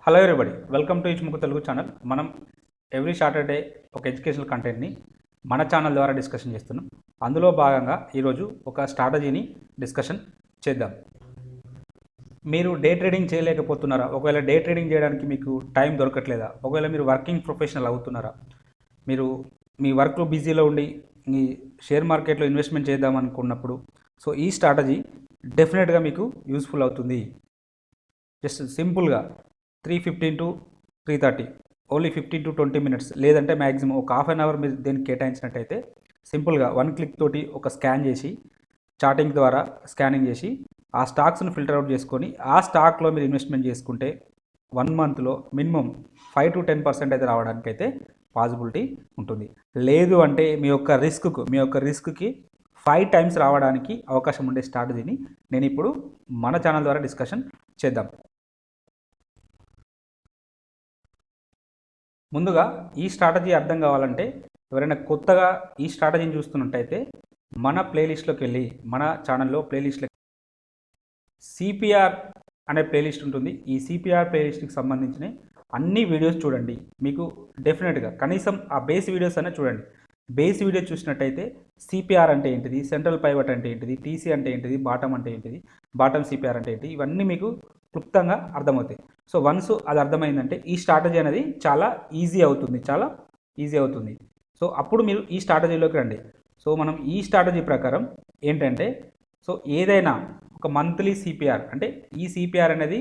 Hello everybody, welcome to ఇచ్ముకు Telugu channel. మనం every Saturday ఒక ఎడ్యుకేషనల్ కంటెంట్ని మన ఛానల్ ద్వారా డిస్కషన్ చేస్తున్నాం. అందులో భాగంగా ఈరోజు ఒక స్ట్రాటజీని డిస్కషన్ చేద్దాం. మీరు డే ట్రేడింగ్ చేయలేకపోతున్నారా? ఒకవేళ డే ట్రేడింగ్ చేయడానికి మీకు టైం దొరకట్లేదా? ఒకవేళ మీరు వర్కింగ్ ప్రొఫెషనల్ అవుతున్నారా? మీరు మీ వర్క్లో బిజీలో ఉండి మీ షేర్ మార్కెట్లో ఇన్వెస్ట్మెంట్ చేద్దాం అనుకున్నప్పుడు సో ఈ స్ట్రాటజీ డెఫినెట్గా మీకు యూస్ఫుల్ అవుతుంది. జస్ట్ సింపుల్గా 3:15 to 3:30 ఓన్లీ 15 to 20 minutes, లేదంటే మ్యాక్సిమం ఒక హాఫ్ అన్ అవర్ మీరు దేనికి కేటాయించినట్టయితే సింపుల్గా 1 click తోటి ఒక స్కాన్ చేసి చార్టింగ్ ద్వారా స్కానింగ్ చేసి ఆ స్టాక్స్ను ఫిల్టర్ అవుట్ చేసుకొని ఆ స్టాక్లో మీరు ఇన్వెస్ట్మెంట్ చేసుకుంటే 1 monthలో మినిమం 5 to 10% అయితే రావడానికైతే పాసిబిలిటీ ఉంటుంది. లేదు అంటే మీ యొక్క రిస్క్కి 5 times రావడానికి అవకాశం ఉండే స్ట్రాటజీని నేను ఇప్పుడు మన ఛానల్ ద్వారా డిస్కషన్ చేద్దాం. ముందుగా ఈ స్ట్రాటజీ అర్థం కావాలంటే ఎవరైనా కొత్తగా ఈ స్ట్రాటజీని చూస్తున్నట్టయితే మన ప్లేలిస్ట్లోకి వెళ్ళి మన ఛానల్లో ప్లేలిస్ట్లో సిపిఆర్ అనే ప్లేలిస్ట్ ఉంటుంది. ఈ సిపిఆర్ ప్లేలిస్ట్కి సంబంధించిన అన్ని వీడియోస్ చూడండి. మీకు డెఫినెట్గా కనీసం ఆ బేస్ వీడియోస్ అనే చూడండి. బేస్ వీడియో చూసినట్టయితే సిపిఆర్ అంటే ఏంటిది, సెంట్రల్ పైవట్ అంటే ఏంటిది, టీసీ అంటే ఏంటిది, బాటమ్ అంటే ఏంటిది, బాటమ్ సిపిఆర్ అంటే ఏంటి, ఇవన్నీ మీకు క్లుప్తంగా అర్థమవుతాయి. సో వన్స్ అది అర్థమైందంటే ఈ స్ట్రాటజీ అనేది చాలా ఈజీ అవుతుంది. సో అప్పుడు మీరు ఈ స్ట్రాటజీలోకి రండి. సో మనం ఈ స్ట్రాటజీ ప్రకారం ఏంటంటే సో ఏదైనా ఒక మంత్లీ సిపిఆర్ అంటే ఈ సిపిఆర్ అనేది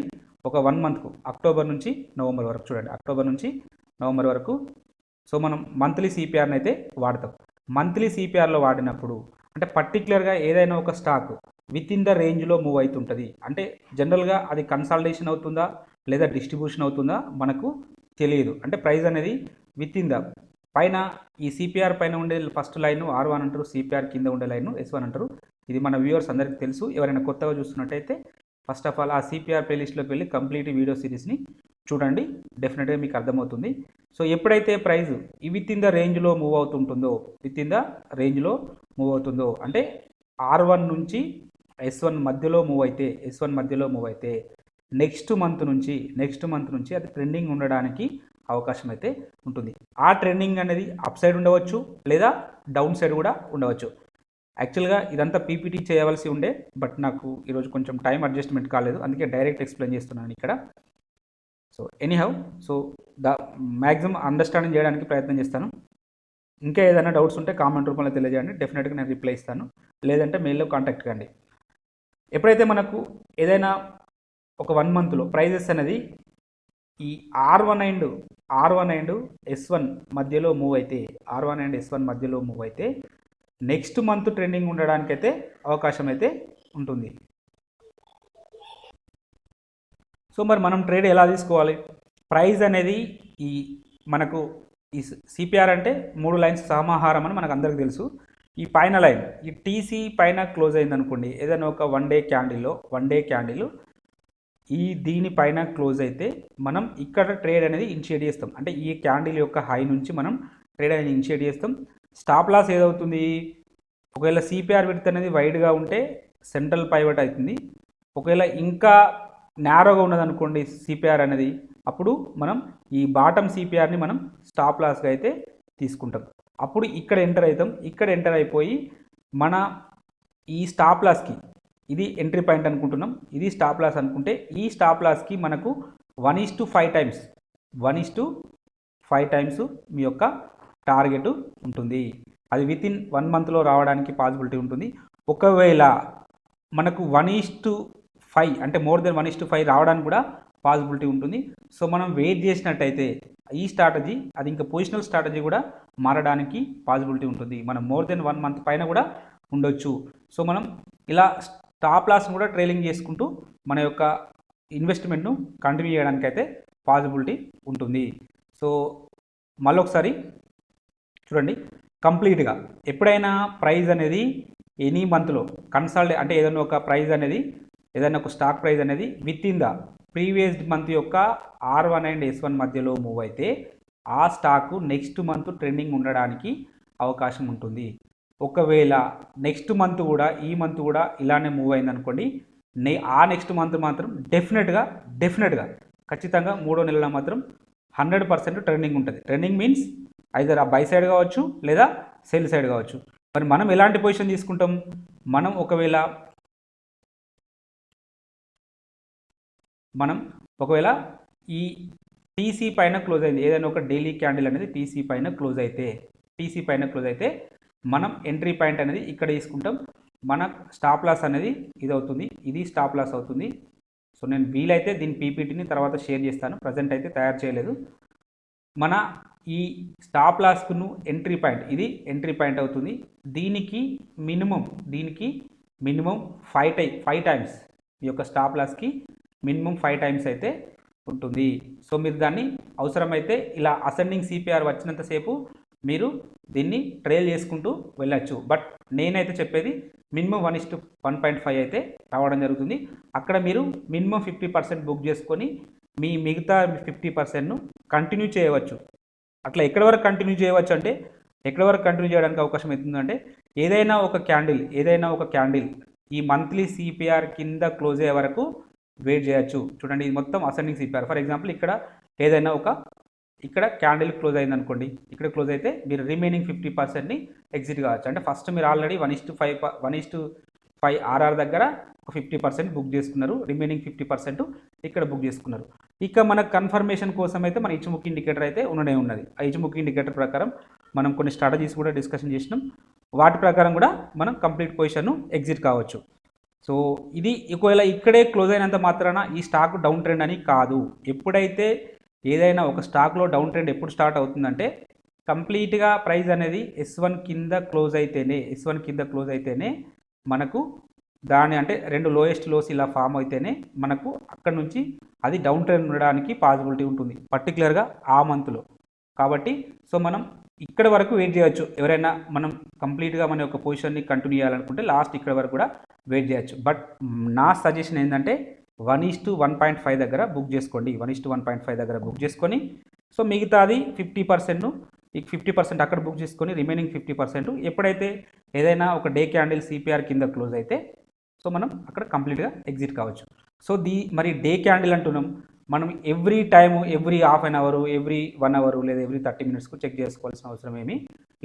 ఒక 1 monthకు అక్టోబర్ నుంచి నవంబర్ వరకు చూడండి. అక్టోబర్ నుంచి నవంబర్ వరకు సో మనం మంత్లీ సిపిఆర్ని అయితే వాడతాం. మంత్లీ సిపిఆర్లో వాడినప్పుడు అంటే పర్టికులర్గా ఏదైనా ఒక స్టాక్ విత్ ఇన్ ద రేంజ్లో మూవ్ అవుతుంటుంది. అంటే జనరల్గా అది కన్సాలిడేషన్ అవుతుందా లేదా డిస్ట్రిబ్యూషన్ అవుతుందా మనకు తెలియదు. అంటే ప్రైస్ అనేది విత్ ఇన్ ద పైన ఈ సిపిఆర్ పైన ఉండే ఫస్ట్ లైన్ R1 అంటారు, సిపిఆర్ కింద ఉండే లైన్ S1 అంటారు. ఇది మన వ్యూవర్స్ అందరికీ తెలుసు. ఎవరైనా కొత్తగా చూస్తున్నట్టయితే ఫస్ట్ ఆఫ్ ఆల్ ఆ సిపిఆర్ ప్లేలిస్ట్లోకి వెళ్ళి కంప్లీట్ వీడియో సిరీస్ని చూడండి, డెఫినెట్గా మీకు అర్థమవుతుంది. సో ఎప్పుడైతే ప్రైస్ విత్ ఇన్ ద రేంజ్లో మూవ్ అవుతుందో అంటే R1 నుంచి S1 మధ్యలో మూవ్ అయితే నెక్స్ట్ మంత్ నుంచి అది ట్రెండింగ్ ఉండడానికి అవకాశం అయితే ఉంటుంది. ఆ ట్రెండింగ్ అనేది అప్ సైడ్ ఉండవచ్చు లేదా డౌన్ సైడ్ కూడా ఉండవచ్చు. యాక్చువల్గా ఇదంతా పీపీటీ చేయవలసి ఉండే, బట్ నాకు ఈరోజు కొంచెం టైం అడ్జస్ట్మెంట్ కాలేదు, అందుకే డైరెక్ట్ ఎక్స్ప్లెయిన్ చేస్తున్నాను ఇక్కడ. So anyhow so maximum understanding చేయడానికి ప్రయత్నం చేస్తాను. ఇంకా ఏదైనా డౌట్స్ ఉంటే కామెంట్ రూపంలో తెలియజేయండి, డెఫినెట్గా నేను రిప్లై ఇస్తాను. లేదంటే మెయిల్లో కాంటాక్ట్ కండి. ఎప్పుడైతే మనకు ఏదైనా ఒక 1 monthలో ప్రైజెస్ అనేది ఈ R1 అండ్ S1 మధ్యలో మూవ్ అయితే నెక్స్ట్ మంత్ ట్రెండింగ్ ఉండడానికైతే అవకాశం అయితే ఉంటుంది. సో మరి మనం ట్రేడ్ ఎలా తీసుకోవాలి? ప్రైస్ అనేది మనకు ఈ సిపిఆర్ అంటే 3 లైన్స్ సమాహారం అని మనకు అందరికీ తెలుసు. ఈ పైన లైన్ ఈ టీసీ పైన క్లోజ్ అయింది అనుకోండి, ఏదైనా ఒక వన్ డే క్యాండిల్ దీనిపైన క్లోజ్ అయితే మనం ఇక్కడ ట్రేడ్ అనేది ఇనిషియేట్ చేస్తాం. అంటే ఈ క్యాండిల్ యొక్క హై నుంచి మనం ట్రేడ్ అనేది ఇనిషియేట్ చేస్తాం. Stop loss ఏదవుతుంది? ఒకవేళ సిపిఆర్ విడ్త్ అనేది వైడ్గా ఉంటే సెంట్రల్ పైవట్ అవుతుంది. ఒకవేళ ఇంకా నేరోగా ఉన్నదనుకోండి సిపిఆర్ అనేది, అప్పుడు మనం ఈ బాటమ్ సిపిఆర్ని మనం స్టాప్ లాస్గా అయితే తీసుకుంటాం. అప్పుడు ఇక్కడ ఎంటర్ అయిపోయి మన ఈ స్టాప్ లాస్కి ఇది ఎంట్రీ పాయింట్ అనుకుంటున్నాం, ఇది స్టాప్ లాస్ అనుకుంటే ఈ స్టాప్ లాస్కి మనకు 1:5 times మీ యొక్క టార్గెట్ ఉంటుంది. అది విత్ ఇన్ 1 monthలో రావడానికి పాసిబిలిటీ ఉంటుంది. ఒకవేళ మనకు 1:5 అంటే మోర్ దెన్ 1:5 రావడానికి కూడా పాసిబిలిటీ ఉంటుంది. సో మనం వెయిట్ చేసినట్టయితే ఈ స్ట్రాటజీ అది ఇంకా పొజిషనల్ స్ట్రాటజీ కూడా మారడానికి పాసిబిలిటీ ఉంటుంది. మనం మోర్ దెన్ 1 month పైన కూడా ఉండొచ్చు. సో మనం ఇలా స్టాప్ లాస్ని కూడా ట్రైలింగ్ చేసుకుంటూ మన యొక్క ఇన్వెస్ట్మెంట్ను కంటిన్యూ చేయడానికి అయితే పాసిబిలిటీ ఉంటుంది. సో మళ్ళొకసారి చూడండి, కంప్లీట్గా ఎప్పుడైనా ప్రైస్ అనేది ఎనీ మంత్లో అంటే ఏదైనా ఒక స్టాక్ ప్రైస్ అనేది with in the previous month యొక్క R1 అండ్ S1 మధ్యలో మూవ్ అయితే ఆ స్టాకు నెక్స్ట్ మంత్ ట్రెండింగ్ ఉండడానికి అవకాశం ఉంటుంది. ఒకవేళ నెక్స్ట్ మంత్ కూడా ఈ మంత్ కూడా ఇలానే మూవ్ అయింది అనుకోండి, ఆ నెక్స్ట్ మంత్ మాత్రం డెఫినెట్గా ఖచ్చితంగా మూడో నెలలో మాత్రం 100% ట్రెండింగ్ ఉంటుంది. ట్రెండింగ్ మీన్స్ ఐదర్ ఆ బై సైడ్ కావచ్చు లేదా సెల్ సైడ్ కావచ్చు. మరి మనం ఎలాంటి పొజిషన్ తీసుకుంటాం? మనం ఒకవేళ ఈ టీసీ పైన క్లోజ్ అయింది, ఏదైనా ఒక డైలీ క్యాండిల్ అనేది టీసీ పైన క్లోజ్ అయితే మనం ఎంట్రీ పాయింట్ అనేది ఇక్కడ తీసుకుంటాం. మన స్టాప్ లాస్ అనేది ఇది అవుతుంది, ఇది స్టాప్ లాస్ అవుతుంది. సో నేను వీలైతే దీని పీపీటీని తర్వాత షేర్ చేస్తాను, ప్రజెంట్ అయితే తయారు చేయలేదు. మన ఈ స్టాప్ లాస్కును ఎంట్రీ పాయింట్, ఇది ఎంట్రీ పాయింట్ అవుతుంది. దీనికి మినిమం 5 టైమ్స్, ఈ యొక్క స్టాప్ లాస్కి మినిమం 5 టైమ్స్ అయితే ఉంటుంది. సో మీరు దాన్ని అవసరమైతే ఇలా అసెండింగ్ సిపిఆర్ వచ్చినంతసేపు మీరు దీన్ని ట్రైల్ చేసుకుంటూ వెళ్ళచ్చు. బట్ నేనైతే చెప్పేది మినిమం 1:1.5 అయితే రావడం జరుగుతుంది. అక్కడ మీరు మినిమం 50% బుక్ చేసుకొని మీ మిగతా 50%ను కంటిన్యూ చేయవచ్చు. అట్లా ఎక్కడి వరకు కంటిన్యూ చేయవచ్చు అంటే, ఎక్కడి వరకు కంటిన్యూ చేయడానికి అవకాశం అవుతుందంటే, ఏదైనా ఒక క్యాండిల్ ఈ మంత్లీ సిపిఆర్ కింద క్లోజ్ అయ్యే వరకు వెయిట్ చేయొచ్చు. చూడండి, ఇది మొత్తం అసెండింగ్ సిపిఆర్. ఫర్ ఎగ్జాంపుల్ ఇక్కడ క్యాండిల్ క్లోజ్ అయింది అనుకోండి, ఇక్కడ క్లోజ్ అయితే మీరు రిమైనింగ్ 50%ని ఎగ్జిట్ కావచ్చు. అంటే ఫస్ట్ మీరు ఆల్రెడీ 1:5 ఆర్ఆర్ దగ్గర ఒక 50% బుక్ చేసుకున్నారు, రిమైనింగ్ 50% ఇక్కడ బుక్ చేసుకున్నారు. ఇక మన కన్ఫర్మేషన్ కోసం అయితే మన ఇచ్చుముక్ ఇండికేటర్ అయితే ఉన్నది. ఆ ఇచ్చుముక్ ఇండికేటర్ ప్రకారం మనం కొన్ని స్ట్రాటజీస్ కూడా డిస్కషన్ చేసినాం. వాటి ప్రకారం కూడా మనం కంప్లీట్ పొజిషన్ను ఎగ్జిట్ కావచ్చు. సో ఇది ఒకవేళ ఇక్కడే క్లోజ్ అయినంత మాత్రాన ఈ స్టాక్ డౌన్ ట్రెండ్ అని కాదు. ఎప్పుడైతే ఏదైనా ఒక స్టాక్లో డౌన్ ట్రెండ్ ఎప్పుడు స్టార్ట్ అవుతుందంటే, కంప్లీట్గా ప్రైస్ అనేది S1 కింద క్లోజ్ అయితేనే మనకు దాని అంటే 2 లోయెస్ట్ లోస్ ఇలా ఫామ్ అయితేనే మనకు అక్కడ నుంచి అది డౌన్ ట్రెండ్ ఉండడానికి పాసిబిలిటీ ఉంటుంది, పర్టికులర్గా ఆ మంత్లో. కాబట్టి సో మనం ఇక్కడ వరకు వెయిట్ చేయొచ్చు. ఎవరైనా మనం కంప్లీట్గా మన యొక్క పొజిషన్ని కంటిన్యూ చేయాలనుకుంటే లాస్ట్ ఇక్కడ వరకు కూడా వెయిట్ చేయొచ్చు. బట్ నా సజెషన్ ఏంటంటే 1:1.5 దగ్గర బుక్ చేసుకోండి. 1:1.5 దగ్గర బుక్ చేసుకొని సో మిగతాది 50% అక్కడ బుక్ చేసుకొని రిమైనింగ్ 50% ఎప్పుడైతే ఏదైనా ఒక డే క్యాండిల్ సిపిఆర్ కింద క్లోజ్ అయితే సో మనం అక్కడ కంప్లీట్గా ఎగ్జిట్ కావచ్చు. సో మరి డే క్యాండిల్ అంటున్నాం, మనం every time, every half an hour, every 1 hour లేదా ఎవ్రీ 30 మినిట్స్కు చెక్ చేసుకోవాల్సిన అవసరం ఏమీ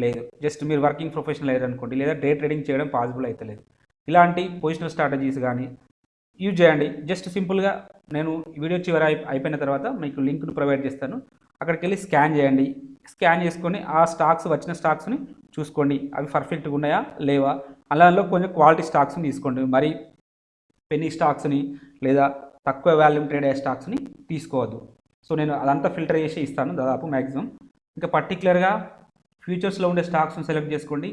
లేదు. జస్ట్ మీరు వర్కింగ్ ప్రొఫెషనల్ అయ్యారు అనుకోండి, లేదా డే ట్రేడింగ్ చేయడం పాసిబుల్ అయితే లేదు, ఇలాంటి పొజిషనల్ స్ట్రాటజీస్ కానీ యూజ్ చేయండి. జస్ట్ సింపుల్గా నేను వీడియో చివరి అయిపోయిన తర్వాత మీకు లింక్ను ప్రొవైడ్ చేస్తాను, అక్కడికి వెళ్ళి స్కాన్ చేయండి. స్కాన్ చేసుకొని ఆ వచ్చిన స్టాక్స్ని చూసుకోండి, అవి పర్ఫెక్ట్గా ఉన్నాయా లేవా. అలాలో కొంచెం క్వాలిటీ స్టాక్స్ని తీసుకోండి, మరి పెన్నీ స్టాక్స్ని లేదా తక్కువ వాల్యూమ్ ట్రేడ్ అయ్యే స్టాక్స్ని తీసుకోవద్దు. సో నేను అదంతా ఫిల్టర్ చేసి ఇస్తాను దాదాపు మ్యాక్సిమం. ఇంకా పర్టికులర్గా ఫ్యూచర్స్లో ఉండే స్టాక్స్ని సెలెక్ట్ చేసుకోండి,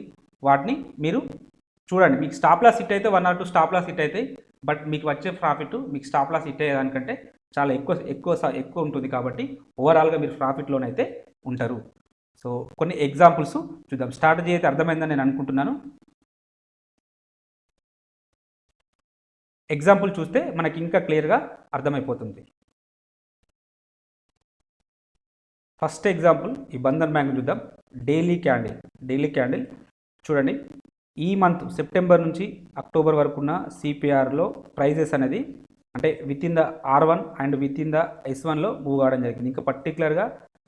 వాటిని మీరు చూడండి. మీకు స్టాప్ లాస్ హిట్ అయితే 1 or 2 స్టాప్ లాస్ హిట్ అవుతాయి, బట్ మీకు వచ్చే ప్రాఫిట్ మీకు స్టాప్ లాస్ హిట్ అయ్యేదానికంటే చాలా ఎక్కువ ఉంటుంది. కాబట్టి ఓవరాల్గా మీరు ప్రాఫిట్లోనైతే ఉంటారు. సో కొన్ని ఎగ్జాంపుల్స్ చూద్దాం. స్ట్రాటజీ అయితే అర్థమైందని నేను అనుకుంటున్నాను. ఎగ్జాంపుల్ చూస్తే మనకి ఇంకా క్లియర్గా అర్థమైపోతుంది. ఫస్ట్ ఎగ్జాంపుల్ ఈ బంధన్ బ్యాంక్ చూద్దాం. డైలీ క్యాండిల్ చూడండి. ఈ మంత్ సెప్టెంబర్ నుంచి అక్టోబర్ వరకు ఉన్న సిపిఆర్లో ప్రైజెస్ అనేది అంటే within the R1 and within the S1లో మూవ్ కావడం జరిగింది. ఇంకా పర్టికులర్గా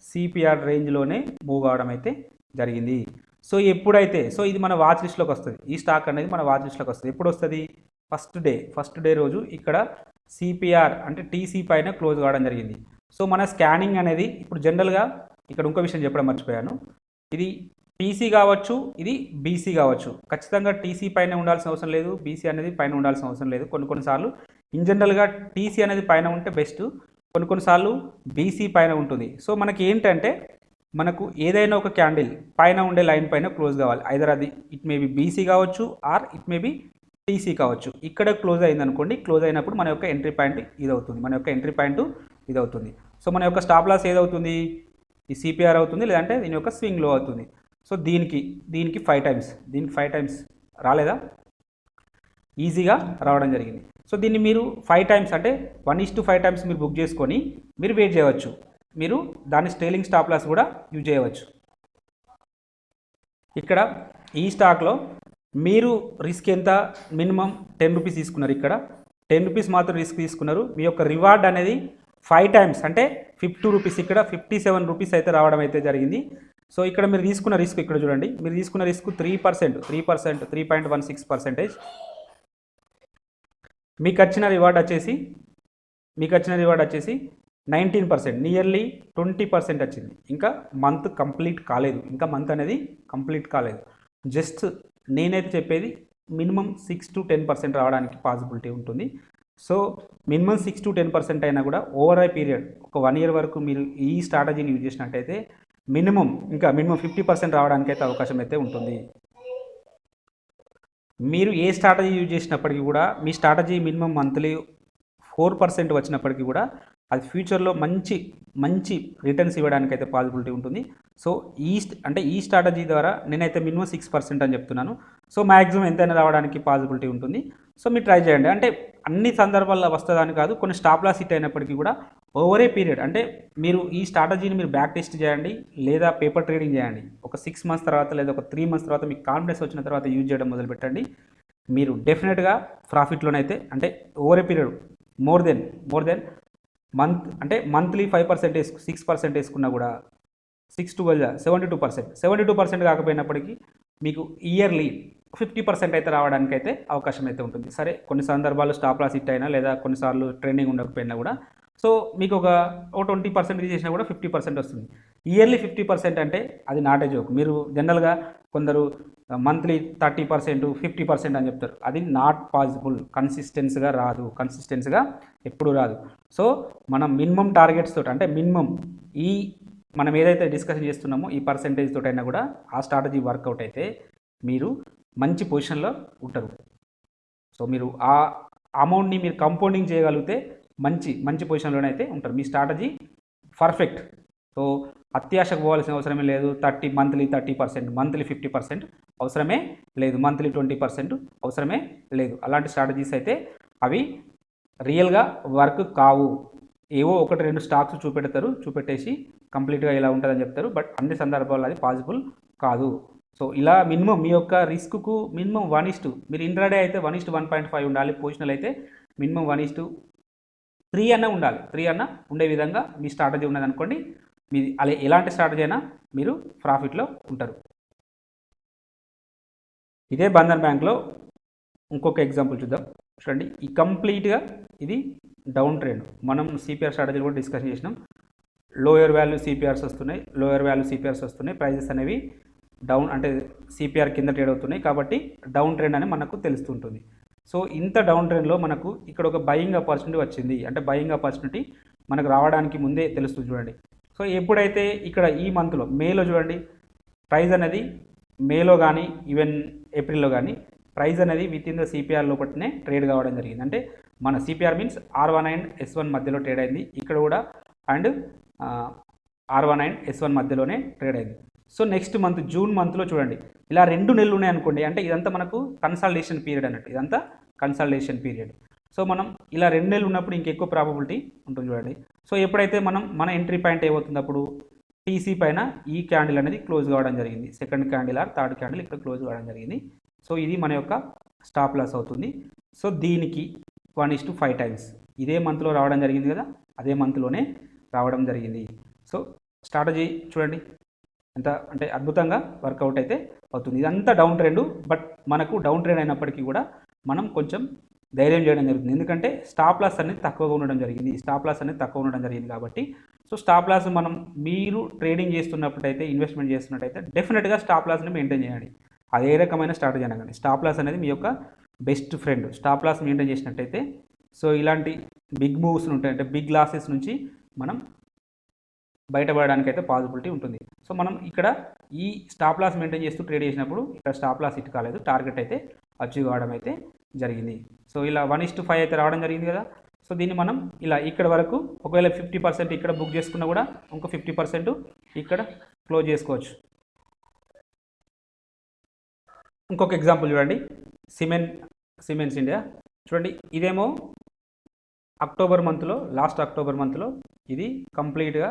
సిపిఆర్ రేంజ్లోనే మూవ్ కావడం అయితే జరిగింది. సో ఎప్పుడైతే ఇది మన వాచ్ లిస్ట్లోకి వస్తుంది, ఈ స్టాక్ అనేది మన వాచ్ లిస్ట్లోకి వస్తుంది. ఎప్పుడు వస్తుంది? ఫస్ట్ డే రోజు ఇక్కడ సిపిఆర్ అంటే టీసీ పైన క్లోజ్ కావడం జరిగింది. సో మన స్కానింగ్ అనేది ఇప్పుడు జనరల్గా ఇక్కడ ఇంకో విషయం చెప్పడం మర్చిపోయాను, ఇది టీసీ కావచ్చు, ఇది బీసీ కావచ్చు. ఖచ్చితంగా టీసీ పైన ఉండాల్సిన అవసరం లేదు, బీసీ అనేది పైన ఉండాల్సిన అవసరం లేదు. కొన్నిసార్లు ఇన్ జనరల్గా టీసీ అనేది పైన ఉంటే బెస్ట్, కొన్నిసార్లు బీసీ పైన ఉంటుంది. సో మనకి ఏంటంటే మనకు ఏదైనా ఒక క్యాండిల్ పైన ఉండే లైన్ పైన క్లోజ్ కావాలి. ఐదర్ అది ఇట్ మే బి బీసీ కావచ్చు or it may be TC కావచ్చు. ఇక్కడ క్లోజ్ అయిందనుకోండి, క్లోజ్ అయినప్పుడు మన యొక్క ఎంట్రీ పాయింట్ ఇది అవుతుంది. సో మన యొక్క స్టాప్ లాస్ ఏదవుతుంది? ఈ సిపిఆర్ అవుతుంది, లేదంటే దీని యొక్క స్వింగ్ లో అవుతుంది. సో దీనికి 5 టైమ్స్ రాలేదా? ఈజీగా రావడం జరిగింది. సో దీన్ని మీరు 5 టైమ్స్ అంటే 1:5 టైమ్స్ మీరు బుక్ చేసుకొని మీరు వెయిట్ చేయవచ్చు. మీరు దాని స్టేలింగ్ స్టాప్ లాస్ కూడా యూజ్ చేయవచ్చు. ఇక్కడ ఈ స్టాక్లో మీరు రిస్క్ ఎంత? మినిమం 10 రూపీస్ తీసుకున్నారు. ఇక్కడ 10 రూపీస్ మాత్రం రిస్క్ తీసుకున్నారు. మీ యొక్క రివార్డ్ అనేది 5 టైమ్స్ అంటే 50 రూపీస్, ఇక్కడ 57 రూపీస్ అయితే రావడం అయితే జరిగింది. సో ఇక్కడ మీరు తీసుకున్న రిస్క్ ఇక్కడ చూడండి, మీరు తీసుకున్న రిస్క్ 3%, 3.16%. మీకు వచ్చిన రివార్డ్ వచ్చేసి 19%, నియర్లీ 20% వచ్చింది. ఇంకా మంత్ కంప్లీట్ కాలేదు, జస్ట్ నేనైతే చెప్పేది మినిమం 6 to 10% రావడానికి పాసిబిలిటీ ఉంటుంది. సో మినిమం 6 to 10% అయినా కూడా ఓవర్ ఐ పీరియడ్ ఒక 1 year వరకు మీరు ఈ స్ట్రాటజీని యూజ్ చేసినట్టయితే మినిమం 50% రావడానికి అయితే అవకాశం అయితే ఉంటుంది. మీరు ఏ స్ట్రాటజీ యూజ్ చేసినప్పటికీ కూడా మీ స్ట్రాటజీ మినిమం మంత్లీ 4% వచ్చినప్పటికీ కూడా అది ఫ్యూచర్లో మంచి రిటర్న్స్ ఇవ్వడానికి అయితే పాసిబిలిటీ ఉంటుంది. సో ఈ స్ట్రాటజీ ద్వారా నేనైతే మినిమం 6% అని చెప్తున్నాను. సో మ్యాక్సిమం ఎంతైనా రావడానికి పాసిబిలిటీ ఉంటుంది. సో మీరు ట్రై చేయండి. అంటే అన్ని సందర్భాల్లో వస్తుందని కాదు, కొన్ని స్టాప్ లాస్ హిట్ అయినప్పటికీ కూడా ఓవర్ ఏ పీరియడ్ అంటే మీరు ఈ స్ట్రాటజీని మీరు బ్యాక్ టెస్ట్ చేయండి లేదా పేపర్ ట్రేడింగ్ చేయండి. ఒక 6 months తర్వాత లేదా ఒక 3 months తర్వాత మీకు కాన్ఫిడెన్స్ వచ్చిన తర్వాత యూజ్ చేయడం మొదలుపెట్టండి. మీరు డెఫినెట్గా ప్రాఫిట్లోనైతే అంటే over a period more than month అంటే మంత్లీ 5% 6% వేసుకున్నా కూడా 6 to 12 72% కాకపోయినప్పటికీ మీకు ఇయర్లీ 50% అయితే రావడానికి అయితే అవకాశం అయితే ఉంటుంది. సరే కొన్ని సందర్భాల్లో స్టాప్ లాస్ హిట్ అయినా లేదా కొన్నిసార్లు ట్రెండింగ్ ఉండకపోయినా కూడా సో మీకు ఒక 20% చేసినా కూడా 50% వస్తుంది. ఇయర్లీ 50% అంటే అది నాట్ ఏ జోక్. మీరు జనరల్గా కొందరు మంత్లీ 30% 50% అని చెప్తారు, అది నాట్ పాసిబుల్. కన్సిస్టెన్సీగా ఎప్పుడు రాదు. సో మనం మినిమం టార్గెట్స్ తోటి అంటే మినిమం మనం ఏదైతే డిస్కషన్ చేస్తున్నామో ఈ పర్సెంటేజ్ తోటైనా కూడా ఆ స్ట్రాటజీ వర్కౌట్ అయితే మీరు మంచి పొజిషన్లో ఉంటారు. సో మీరు ఆ అమౌంట్ని మీరు కంపౌండింగ్ చేయగలిగితే మంచి పొజిషన్లోనే అయితే ఉంటారు. మీ స్ట్రాటజీ పర్ఫెక్ట్. సో అత్యాశకు పోవాల్సిన అవసరమే లేదు. మంత్లీ 30%, మంత్లీ 50% అవసరమే లేదు, మంత్లీ 20% అవసరమే లేదు. అలాంటి స్ట్రాటజీస్ అయితే అవి రియల్గా వర్క్ కావు. ఏవో 1-2 స్టాక్స్ చూపెట్టేసి కంప్లీట్గా ఇలా ఉంటుందని చెప్తారు, బట్ అన్ని సందర్భాల్లో అది పాసిబుల్ కాదు. సో ఇలా మినిమం మీ యొక్క రిస్క్కు మినిమం 1:, మీరు ఇంట్రాడే అయితే 1:1.5 ఉండాలి. పొజిషనల్ అయితే మినిమం 1:3 అన్న ఉండాలి. 3 అన్న ఉండే విధంగా మీ స్ట్రాటజీ ఉన్నదనుకోండి, మీది అలా ఎలాంటి స్ట్రాటజీ అయినా మీరు ప్రాఫిట్లో ఉంటారు. ఇదే బంధన్ బ్యాంక్లో ఇంకొక ఎగ్జాంపుల్ చూద్దాం. చూడండి, ఈ కంప్లీట్గా ఇది డౌన్ ట్రెండ్. మనం సిపిఆర్ స్ట్రాటజీలు కూడా డిస్కషన్ చేసినాం. లోయర్ వాల్యూ సిపిఆర్స్ వస్తున్నాయి, ప్రైజెస్ అనేవి డౌన్ అంటే సిపిఆర్ కింద ట్రేడ్ అవుతున్నాయి కాబట్టి డౌన్ ట్రెండ్ అని మనకు తెలుస్తుంటుంది. సో ఇంత డౌన్ ట్రెండ్లో మనకు ఇక్కడ ఒక బయింగ్ ఆపర్చునిటీ వచ్చింది. అంటే బయింగ్ ఆపర్చునిటీ మనకు రావడానికి ముందే తెలుస్తుంది చూడండి. సో ఎప్పుడైతే ఇక్కడ ఈ మంత్లో మేలో చూడండి, ప్రైస్ అనేది మేలో కానీ ఈవెన్ ఏప్రిల్లో కానీ ప్రైస్ అనేది విత్ ఇన్ ద సిపిఆర్ లోపలనే ట్రేడ్ కావడం జరిగింది. అంటే మన CPR means R1 and S1 మధ్యలో ట్రేడ్ అయింది. ఇక్కడ కూడా అండ్ R1 and S1 మధ్యలోనే ట్రేడ్ అయింది. సో నెక్స్ట్ మంత్ జూన్ మంత్లో చూడండి, ఇలా 2 నెలలు ఉన్నాయనుకోండి, అంటే ఇదంతా మనకు కన్సల్టేషన్ పీరియడ్ అన్నట్టు, ఇదంతా కన్సల్టేషన్ పీరియడ్. సో మనం ఇలా 2 నెలలు ఉన్నప్పుడు ఇంకెక్కువ ప్రాబబిలిటీ ఉంటుంది చూడండి. సో ఎప్పుడైతే మన ఎంట్రీ పాయింట్ ఏమవుతుంది, అప్పుడు టీసీ పైన ఈ క్యాండిల్ అనేది క్లోజ్ కావడం జరిగింది. Second candle or third candle ఇక్కడ క్లోజ్ కావడం జరిగింది. సో ఇది మన యొక్క స్టాప్ లాస్ అవుతుంది. సో దీనికి 1:5 టైమ్స్ ఇదే మంత్లో రావడం జరిగింది కదా, అదే మంత్లోనే రావడం జరిగింది. సో స్ట్రాటజీ చూడండి ఎంత అంటే అద్భుతంగా వర్కౌట్ అయితే అవుతుంది. ఇదంతా డౌన్ ట్రెండ్, బట్ మనకు డౌన్ ట్రెండ్ అయినప్పటికీ కూడా మనం కొంచెం ధైర్యం చేయడం జరుగుతుంది. ఎందుకంటే స్టాప్ లాస్ అనేది తక్కువగా ఉండడం జరిగింది కాబట్టి సో స్టాప్ లాస్ మీరు ట్రేడింగ్ చేస్తున్నప్పుడైతే, ఇన్వెస్ట్మెంట్ చేస్తున్నట్టయితే డెఫినెట్గా స్టాప్ లాస్ని మెయింటైన్ చేయండి. అదే రకమైన స్ట్రాటజీ అనగానే స్టాప్ లాస్ అనేది మీ యొక్క best friend. Stop loss maintain చేసినట్టయితే సో ఇలాంటి బిగ్ మూవ్స్ ఉంటాయి, అంటే బిగ్ లాసెస్ నుంచి మనం బయటపడడానికి అయితే పాసిబిలిటీ ఉంటుంది. సో మనం ఇక్కడ ఈ స్టాప్ లాస్ మెయింటైన్ చేస్తూ ట్రేడ్ చేసినప్పుడు ఇక్కడ స్టాప్ లాస్ హిట్ కాలేదు, టార్గెట్ అయితే అచీవ్ కావడం అయితే జరిగింది. సో ఇలా 1:5 అయితే రావడం జరిగింది కదా. సో దీన్ని మనం ఇలా ఇక్కడ వరకు ఒకవేళ 50% ఇక్కడ బుక్ చేసుకున్నా కూడా ఇంకో 50% ఇక్కడ క్లోజ్ చేసుకోవచ్చు. ఇంకొక ఎగ్జాంపుల్ చూడండి, సిమెంట్స్ ఇండియా చూడండి. ఇదేమో లాస్ట్ అక్టోబర్ మంత్లో ఇది కంప్లీట్గా